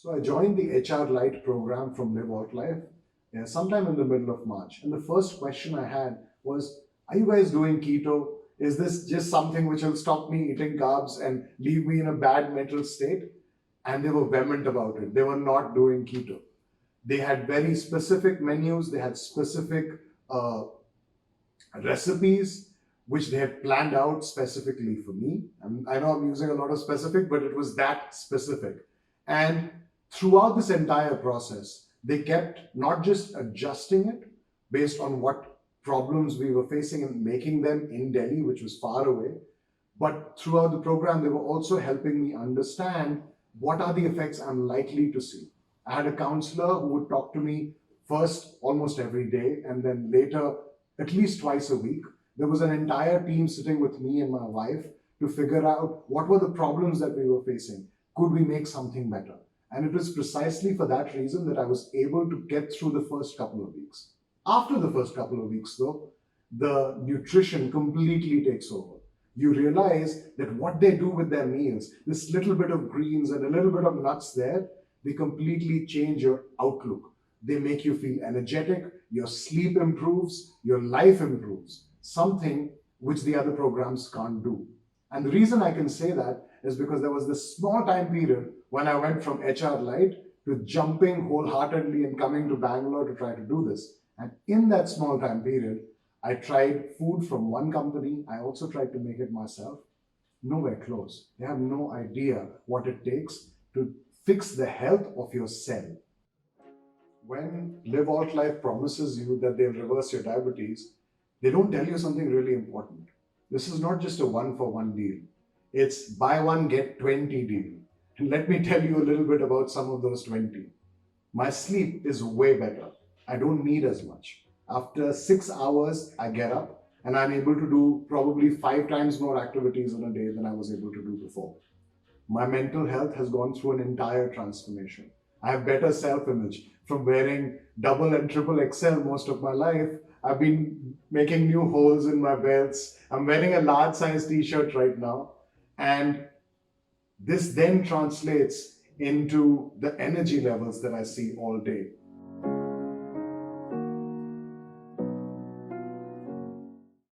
So I joined the HR Lite program from LiveAltlife sometime in the middle of March. And the first question I had was, are you guys doing keto? Is this just something which will stop me eating carbs and leave me in a bad mental state? And they were vehement about it. They were not doing keto. They had very specific menus. They had specific recipes which they had planned out specifically for me. I know I'm using a lot of specific, but it was that specific. And throughout this entire process, they kept not just adjusting it based on what problems we were facing and making them in Delhi, which was far away, but throughout the program, they were also helping me understand what are the effects I'm likely to see. I had a counselor who would talk to me first almost every day, and then later at least twice a week. There was an entire team sitting with me and my wife to figure out what were the problems that we were facing. Could we make something better? And it was precisely for that reason that I was able to get through the first couple of weeks. After the first couple of weeks, though, the nutrition completely takes over. You realize that what they do with their meals, this little bit of greens and a little bit of nuts there, they completely change your outlook. They make you feel energetic, your sleep improves, your life improves, something which the other programs can't do. And the reason I can say that is because there was this small time period when I went from HR Lite to jumping wholeheartedly and coming to Bangalore to try to do this. And in that small time period, I tried food from one company. I also tried to make it myself. Nowhere close. They have no idea what it takes to fix the health of your cell. When LiveAltlife promises you that they'll reverse your diabetes, they don't tell you something really important. This is not just a one-for-one deal. It's buy one, get 20 deal. And let me tell you a little bit about some of those 20. My sleep is way better. I don't need as much. After 6 hours, I get up and I'm able to do probably 5 times more activities in a day than I was able to do before. My mental health has gone through an entire transformation. I have better self-image. From wearing double and triple XL most of my life, I've been making new holes in my belts. I'm wearing a large size t-shirt right now. And this then translates into the energy levels that I see all day.